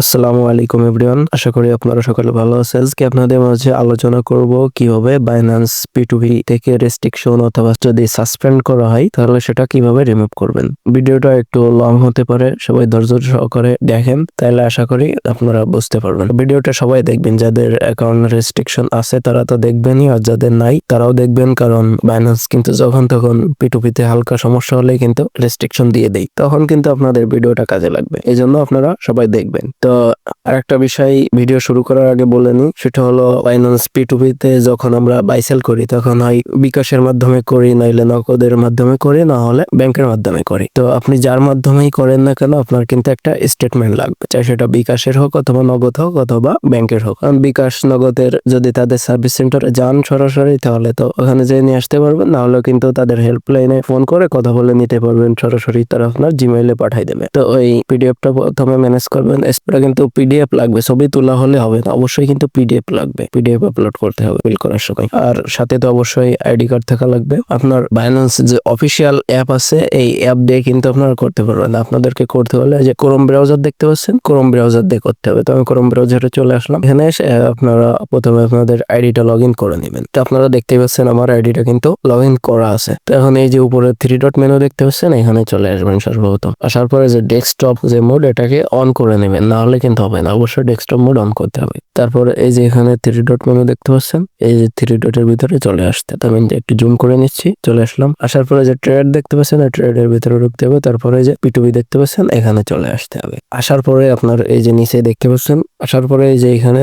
আসসালামু আলাইকুম এভরিওয়ান, আশা করি আপনারা সকলে ভালো আছেন। আজকে আপনাদের মাঝে আলোচনা করব কিভাবে বাইন্যান্স P2P থেকে রেস্ট্রিকশন অথবা যদি সাসপেন্ড করা হয় তাহলে সেটা কিভাবে রিমুভ করবেন। ভিডিওটা একটু লং হতে পারে, সবাই ধৈর্য সহকারে দেখেন, তাহলে আশা করি আপনারা বুঝতে পারবেন। ভিডিওটা সবাই দেখবেন, যাদের অ্যাকাউন্ট রেস্ট্রিকশন আছে তারা তো দেখবেনই, আর যাদের নাই তারাও দেখবেন, কারণ বাইন্যান্স কিন্তু যখন তখন P2P তে হালকা সমস্যা হলে কিন্তু রেস্ট্রিকশন দিয়ে দেয়, তখন কিন্তু আপনাদের ভিডিওটা কাজে লাগবে। এই জন্য আপনারা সবাই দেখবেন। তো আরেকটা বিষয় ভিডিও শুরু করার আগে বলে নিই, সেটা হলো বাইন্যান্স P2P তে যখন আমরা বাই সেল করি তখন হয় বিকাশের মাধ্যমে করি, নাইলে নগদের মাধ্যমে করি, না হলে ব্যাংকের মাধ্যমে করি। তো আপনি যার মাধ্যমেই করেন না কেন আপনার কিন্তু একটা স্টেটমেন্ট লাগবে, চাই সেটা বিকাশের হোক অথবা নগদ হোক অথবা ব্যাংকের হোক। কারণ বিকাশ নগদের যদি তাদের সার্ভিস সেন্টারে যান সরাসরি তাহলে তো ওখানে যেয়ে নিয়ে আসতে পারবেন, না হলে কিন্তু তাদের হেল্পলাইনে ফোন করে কথা বলে নিতে পারবেন সরাসরি, তারা আপনার জিমেইলে পাঠিয়ে দেবে। তো ওই পিডিএফটা প্রথমে ম্যানেজ করবেন। এরপরে কিন্তু পিডিএফ লাগবে, ছবি তোলা হলে হবে না, অবশ্যই কিন্তু পিডিএফ লাগবে, পিডিএফ আপলোড করতে হবে ফিল করার সময়। আর সাথে তো অবশ্যই আইডি কার্ড থাকা লাগবে। আপনার বাইন্যান্স যে অফিসিয়াল অ্যাপ আছে এই অ্যাপ দিয়ে কিন্তু আপনারা করতে পারবেন। আপনাদেরকে করতে হলে যে ক্রোম ব্রাউজার দেখতে পাচ্ছেন, ক্রোম ব্রাউজার দিয়ে করতে হবে। তো আমি ক্রোম ব্রাউজারে চলে আসলাম। এখানে এসে আপনারা প্রথমে আপনাদের আইডিটা লগ ইন করে নেবেন। তো আপনারা দেখতে পাচ্ছেন আমার আইডিটা কিন্তু লগ ইন করা আছে। তো এখন এই যে উপরে 3 ডট মেনু দেখতে পাচ্ছেন, এখানে চলে আসবেন সর্বপ্রথম। আসার পরে যে ডেস্কটপ যে মোড এটাকে অন করে নেবেন, না হলে কিন্তু হবে না, অবশ্যই ডেস্কটপ মোড অন করতে হবে। তারপরে এই যে এখানে 3 ডট মেনু দেখতে পাচ্ছেন, এই যে 3 ডটের ভিতরে চলে আসতে, তো আমি একটু জুম করে নিচ্ছি, চলে আসলাম। আসার পরে যে ট্রেড দেখতে পাচ্ছেন, এই ট্রেডের ভিতরে ঢুকতে হবে। তারপরে যে P2P দেখতে পাচ্ছেন, এখানে চলে আসতে হবে। আসার পরে আপনার এই যে নিচে দেখতে পাচ্ছেন, আসার পরে এই যে এখানে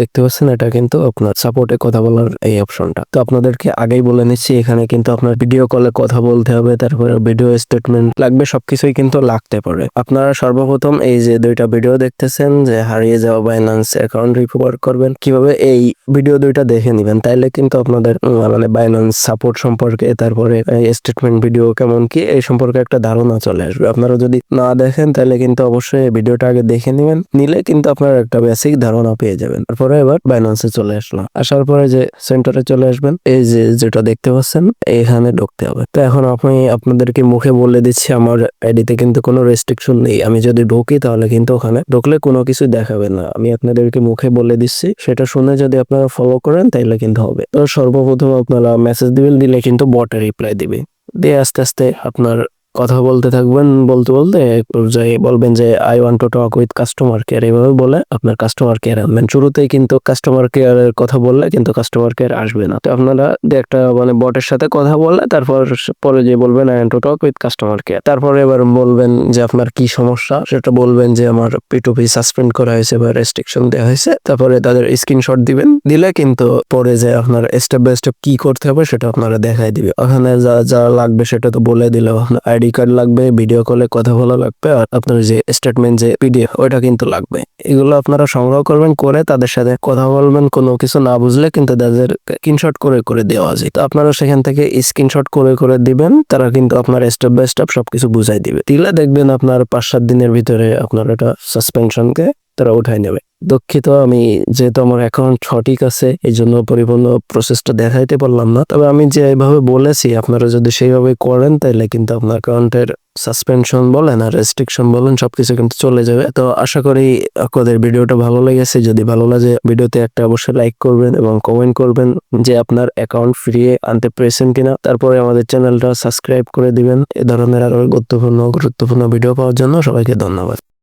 দেখতে পাচ্ছেন, এটা কিন্তু আপনার সাপোর্টে কথা বলার এই অপশনটা। তো আপনাদেরকে আগেই বলে নিচ্ছি, এখানে কিন্তু আপনার ভিডিও কলে কথা বলতে হবে, তারপরে ভিডিও স্টেটমেন্ট লাগবে, সবকিছুই কিন্তু লাগতে পারে। আপনারা সর্বপ্রথম এই যে 2টা ভিডিও দেখতেছেন যে হারিয়ে যাওয়া বাইন্যান্স অ্যাকাউন্ট রিকভার করবেন, কিভাবে এই ভিডিও 2টা দেখে নিবেন, তাইলে কিন্তু আপনাদের মানে বাইন্যান্স সাপোর্ট সম্পর্কে, তারপরে স্টেটমেন্ট ভিডিও কেমন কি এই সম্পর্কে একটা ধারণা চলে আসবে। আপনারা যদি না দেখেন তাহলে কিন্তু অবশ্যই ভিডিওটা আগে দেখে নিবেন, নিলে কিন্তু আপনারা একটা বেসিক ধারণা পেয়ে যাবেন। তারপরে এবার বাইন্যান্সে চলে আসলাম। আসার পরে যে সেন্টারে চলে আসবেন, এই যে যেটা দেখতে পাচ্ছেন এখানে ঢুকতে হবে। তো এখন আমি আপনাদেরকে মুখে বলে দিচ্ছি, আমার আইডিতে কিন্তু কোনো রেস্ট্রিকশন নেই। আমি যদি ঢুকি তাহলে কিন্তু ওখানে ঢুকলে কোনো কিছু দেখাবে না। আমি আপনাদেরকে মুখে বলে দিচ্ছি, সেটা শুনে যদি আপনারা ফলো করেন তাহলে কিন্তু হবে। তো সর্বপ্রথম আপনারা মেসেজ দিবেন, দিলে কিন্তু বটে রিপ্লাই দিবে, দিয়ে আস্তে আস্তে আপনার কথা বলতে থাকবেন। বলতে বলতে এক পর্যায়ে বলবেন যে I want to talk with customer care, এইভাবে বলে আপনার কাস্টমার কেয়ার আনবেন। শুরুতেই কিন্তু কাস্টমার কেয়ারের কথা বললে কিন্তু কাস্টমার কেয়ার আসবে না। তো আপনারা একটা মানে বটের সাথে কথা বললে তারপর পরে যে বলবেন I want to talk with customer care, তারপরে এবার বলবেন যে আপনার কি সমস্যা, সেটা বলবেন যে আমার P2P সাসপেন্ড করা হয়েছে বা রেস্ট্রিকশন দেওয়া হয়েছে। তারপরে তাদের স্ক্রিনশট দিবেন, দিলে কিন্তু পরে যে আপনার স্টেপ বাই স্টেপ কি করতে হবে সেটা আপনারা দেখাই দিবে। ওখানে যা যা লাগবে সেটা তো বলে দিলেও, আইডি কার্ড লাগবে, ভিডিও কলে কথা বলা লাগবে, আর আপনার যে স্টেটমেন্ট যে পিডিএফ ওইটা কিন্তু লাগবে। এগুলো আপনারা সংগ্রহ করবেন, করে তাদের সাথে কথা বলবেন। কোনো কিছু না বুঝলে কিন্তু তাদের স্ক্রিনশট করে করে দেওয়া যায়, তো আপনারা সেখান থেকে স্ক্রিনশট করে করে দিবেন, তারা কিন্তু আপনার স্টেপ বাই স্টেপ সবকিছু বুঝাই দিবে। দিলে দেখবেন আপনার 5-7 দিনের ভিতরে আপনার এটা সাসপেনশনকে তারা উঠাই নেবে। দুঃখিত, আমি যেহেতু আমার অ্যাকাউন্ট সঠিক আছে এই জন্য পরিপূর্ণ প্রসেসটা দেখাইতে পারলাম না, তবে আমি যেভাবে বলেছি আপনারা যদি সেইভাবে করেন তাহলে কিন্তু আপনার অ্যাকাউন্টের সাসপেনশন বলেন আর রেস্ট্রিকশন বলেন সবকিছু কিন্তু চলে যাবে। তো আশা করি আপনাদের ভিডিওটা ভালো লেগেছে। যদি ভালো লাগে ভিডিওতে একটা অবশ্যই লাইক করবেন এবং কমেন্ট করবেন যে আপনার অ্যাকাউন্ট ফিরিয়ে আনতে পেরেছেন কিনা। তারপরে আমাদের চ্যানেলটা সাবস্ক্রাইব করে দিবেন। এ ধরনের আরো গুরুত্বপূর্ণ ভিডিও পাওয়ার জন্য সবাইকে ধন্যবাদ।